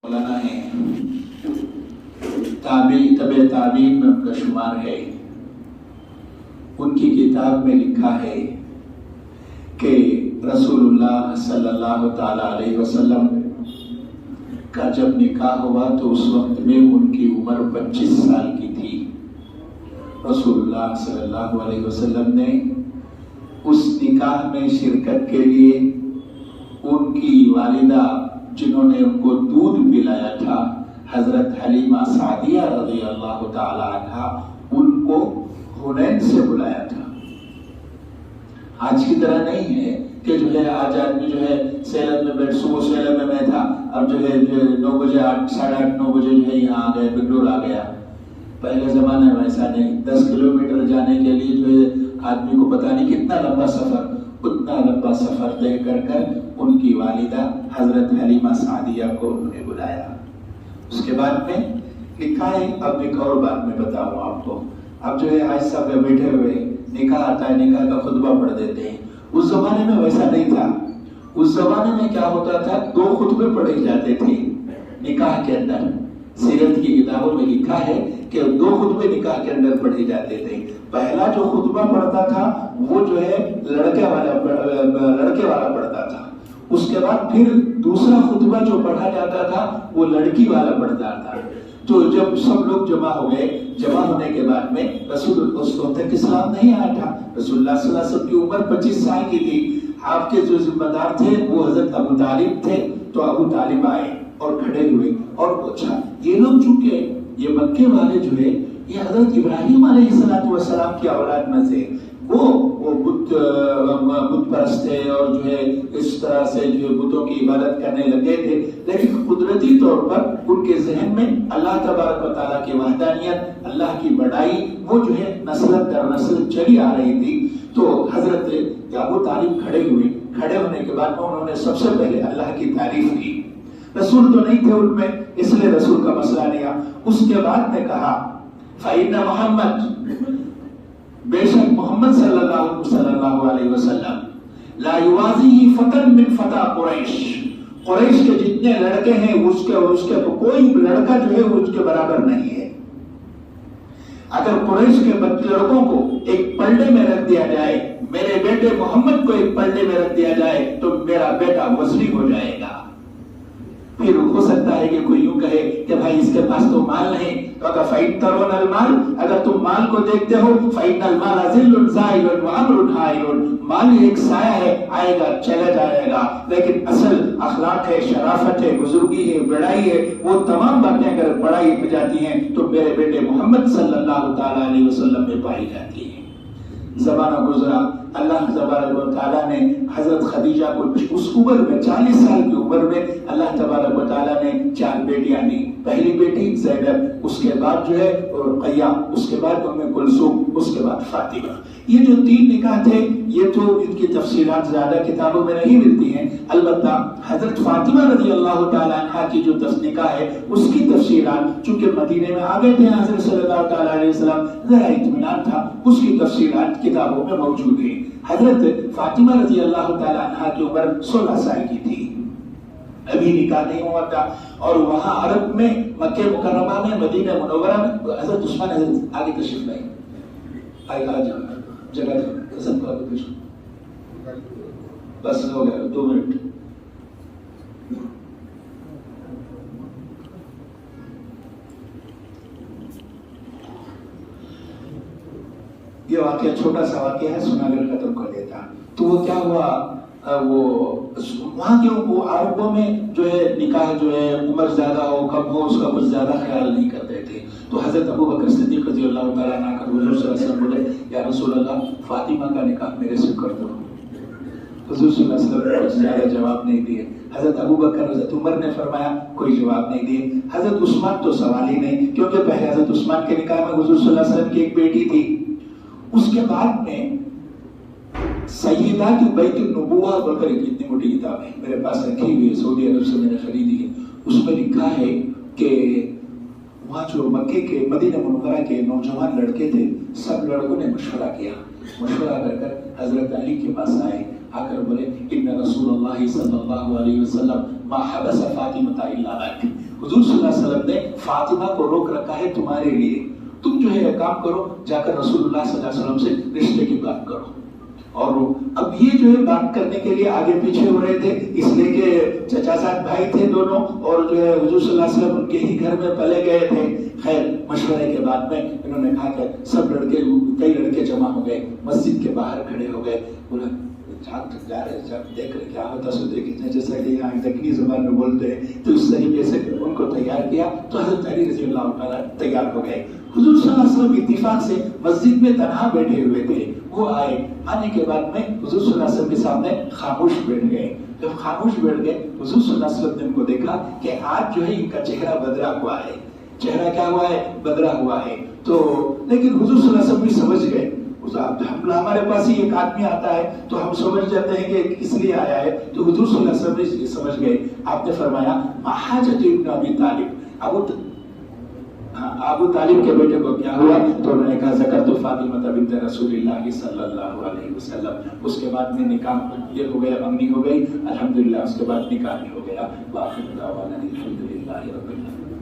مولانا ہے، تابعین میں ان کا شمار ہے۔ ان کی کتاب میں لکھا ہے کہ رسول اللہ صلی اللہ تعالی علیہ وسلم کا جب نکاح ہوا تو اس وقت میں ان کی عمر 25 سال کی تھی۔ رسول اللہ صلی اللہ علیہ وسلم نے اس نکاح میں شرکت کے لیے ان کی والدہ جنہوں نے ان کو دودھ پلایا تھا، حضرت حلیمہ سعدیہ رضی اللہ تعالی عنہا، ان کو حنین سے بلایا تھا۔ آج کی طرح نہیں ہے کہ جو ہے آج آدمی جو ہے سیلم میں بیٹھ، صبح سیلم میں تھا، اب جو ہے 9 بجے 8 ساڑھے 8 9 بجے جو ہے یہاں آ گئے، بنگلور آ گیا۔ پہلے زمانے میں ایسا نہیں، 10 کلومیٹر جانے کے لیے جو ہے آدمی کو پتہ نہیں کتنا لمبا سفر، اتنا لمبا سفر طے کر ان کی والدہ حضرت حلیمہ سعدیہ کو انہوں نے بلایا۔ اس کے بعد میں لکھا ہے، اب ایک اور بات میں بتاؤں آپ کو، اب جو ہے آج سب بیٹھے ہوئے نکاح آتا ہے، نکاح کا خطبہ پڑھ دیتے ہیں۔ اس زمانے میں ویسا نہیں تھا۔ اس زمانے میں کیا ہوتا تھا، 2 خطبے پڑھے جاتے تھے نکاح کے اندر۔ سیرت کی کتابوں میں لکھا ہے کہ 2 خطبے نکاح کے اندر پڑھے جاتے تھے۔ پہلا جو خطبہ پڑھتا تھا وہ جو ہے لڑکے والا پڑھتا تھا، اس کے بعد پھر دوسرا خطبہ جو پڑھا جاتا تھا وہ لڑکی والا پڑھتا تھا۔ تو جب سب لوگ جمع ہو گئے، جمع ہونے کے بعد میں رسول اس وقت تک اسلام نہیں آیا تھا، رسول اللہ صلی اللہ علیہ وسلم کی عمر 25 سال کی تھی۔ آپ کے جو ذمہ دار تھے وہ حضرت ابو طالب تھے، تو ابو طالب آئے اور کھڑے ہوئے اور پوچھا، یہ لوگ چونکہ یہ مکے والے جو ہے یہ حضرت ابراہیم علیہ السلام کی اولاد میں سے، وہ بت پرست تھے اور جو ہے اس طرح سے جو بتوں کی عبادت کرنے لگے تھے، لیکن قدرتی طور پر ان کے ذہن میں اللہ تبارک و تعالیٰ کی وحدانیت، اللہ کی بڑائی وہ جو ہے نسل در نسل چلی آ رہی تھی۔ تو حضرت ابو طالب کھڑے ہوئے، کھڑے ہونے کے بعد انہوں نے سب سے پہلے اللہ کی تعریف کی۔ رسول تو نہیں تھے ان میں، اس لیے رسول کا مسئلہ نہیں آیا۔ اس کے بعد نے کہا، فَإِنَّ محمد، بے شک محمد صلی اللہ علیہ وسلم، لا یوازیہ فتن من فتا قریش، قریش کے جتنے لڑکے ہیں اس کے کوئی لڑکا جو ہے وہ اس کے برابر نہیں ہے۔ اگر قریش کے لڑکوں کو ایک پلڑے میں رکھ دیا جائے، میرے بیٹے محمد کو ایک پلڑے میں رکھ دیا جائے تو میرا بیٹا وزنی ہو جائے گا۔ پھر ہو سکتا ہے کہ کوئی یوں کہے کہ بھائی اس کے پاس تو مال نہیں، تو اگر فَإِن تَرَوْنَ الْمَالَ، اگر تم مال کو دیکھتے ہو، فَإِنَّ الْمَالَ ظِلٌّ زَائِلٌ وَأَمْرٌ حَائِلٌ، مال ایک سایہ ہے، آئے گا چلا جائے گا، لیکن اصل اخلاق ہے، شرافت ہے، بزرگی ہے، بڑائی ہے، وہ تمام باتیں اگر بڑائی پہ جاتی ہیں تو میرے بیٹے محمد صلی اللہ تعالیٰ علیہ وسلم میں پائی جاتی ہیں۔ زمانہ گزرا، اللہ تبارک و تعالیٰ نے حضرت خدیجہ کو اس عمر میں 40 سال کی عمر میں اللہ تبارک و تعالیٰ نے 4 بیٹیاں دی۔ پہلی بیٹی زینب، اس کے بعد جو ہے رقیہ، اس کے بعد ام کلثوم، اس کے بعد فاطمہ۔ یہ جو 3 نکاح تھے یہ تو ان کی تفصیلات زیادہ کتابوں میں نہیں ملتی ہیں، البتہ حضرت فاطمہ رضی اللہ تعالیٰ عنہ کی جو نکاح ہے اس کی تفصیلات، چونکہ مدینے میں آ گئے تھے حضرت صلی اللہ تعالیٰ علیہ وسلم، ذرا اطمینان تھا، اس کی تفصیلات کتابوں میں موجود ہیں۔ حضرت فاطمہ رضی اللہ تعالیٰ عنہ کی عمر 16 سال کی تھی، ابھی نکاح نہیں ہوا تھا، اور وہاں عرب میں مکہ مکرمہ میں مدینہ منورہ میں حضرت عثمان حضرت آگے تشریف لائے، جگہ قسم کو آگے تشریف، بس ہو گیا 2 منٹ۔ یہ واقعہ چھوٹا سا واقعہ ہے، سنا کر ختم کر دیتا۔ تو وہ کیا ہوا، وہ وہاں کے عربوں میں جو ہے نکاح جو ہے عمر زیادہ ہو کم ہو اس کا کچھ زیادہ خیال نہیں کرتے تھے۔ تو حضرت ابو بکر صدیق رضی اللہ تعالیٰ عنہ کا حضور صلی اللہ علیہ وسلم بولے، یا رسول اللہ فاطمہ کا نکاح میرے سے کر دو۔ حضور صلی اللہ علیہ وسلم نے کچھ زیادہ جواب نہیں دیے۔ حضرت ابو بکر، حضرت عمر نے فرمایا، کوئی جواب نہیں دیے۔ حضرت عثمان تو سوال ہی نہیں، کیونکہ پہلے حضرت عثمان کے نکاح میں حضور صلی اللہ علیہ وسلم کی ایک بیٹی تھی۔ اس کے بعد میں سیدہ کی بیت النبوہ بول کر اتنی موٹی کتاب ہے میرے پاس رکھی ہوئی ہے، سعودی عرب سے میں نے خریدی ہے، اس میں لکھا ہے کہ وہاں جو مکے کے مدینہ منورہ کے نوجوان لڑکے تھے، سب لڑکوں نے مشورہ کیا، مشورہ کر حضرت علی کے پاس آئے، آ کر بولے، ان رسول اللہ صلی اللہ علیہ وسلم ما حبس فاطمہ الا لک، حضور صلی اللہ علیہ وسلم نے فاطمہ کو روک رکھا ہے تمہارے لیے، تم جو ہے یہ کام کرو، جا کر رسول اللہ صلی اللہ علیہ وسلم سے رشتے کی بات کرو۔ اور اب یہ جو ہے بات کرنے کے لیے آگے پیچھے ہو رہے تھے، اس لیے کہ چچا زاد بھائی تھے دونوں، اور جو ہے حضور صلی اللہ علیہ وسلم ان کے ہی گھر میں پلے گئے تھے۔ خیر مشورے کے بعد میں انہوں نے کہا کہ سب لڑکے، کئی لڑکے جمع ہو گئے، مسجد کے باہر کھڑے ہو گئے، بولا جا رہے جب دیکھ رہے کیا ہوتا سو دیکھتے، جیسا کہ یہاں دکنی زبان میں بولتے ہیں، تو اس طریقے سے ان کو تیار کیا تو حضرت علی رضی اللہ تعالیٰ تیار ہو گئے۔ حضور صلی اللہ علیہ وسلم اتفاق سے مسجد میں تنہا بیٹھے ہوئے تھے، وہ آئے، آنے کے بعد میں حضور صلی اللہ علیہ وسلم کے سامنے خاموش بیٹھ گئے۔ جب خاموش بیٹھ گئے حضور صلی اللہ علیہ وسلم نے ان کو دیکھا کہ آج جو ہے ان کا چہرہ بدلا ہوا ہے، چہرہ کیا ہوا ہے؟ بدلا ہوا ہے۔ تو لیکن حضور صلی اللہ علیہ وسلم بھی سمجھ گئے، ہمارے پاس ہی ایک آدمی آتا ہے تو ہم سمجھ جاتے ہیں کہ کس لیے آیا ہے، تو حضور صلی اللہ علیہ وسلم نے سمجھ گئے۔ آپ نے فرمایا ما حاجت ابن ابی طالب، ابو طالب کے بیٹے کو کیا ہوا؟ تو انہوں نے کہا ذکرت فاطمہ بنت رسول اللہ صلی اللہ علیہ وسلم۔ اس کے بعد میں نکاح یہ ہو گیا، منگنی ہو گئی، الحمدللہ اس کے بعد نکاح ہو گیا۔ باقی الحمدللہ رب العالمین۔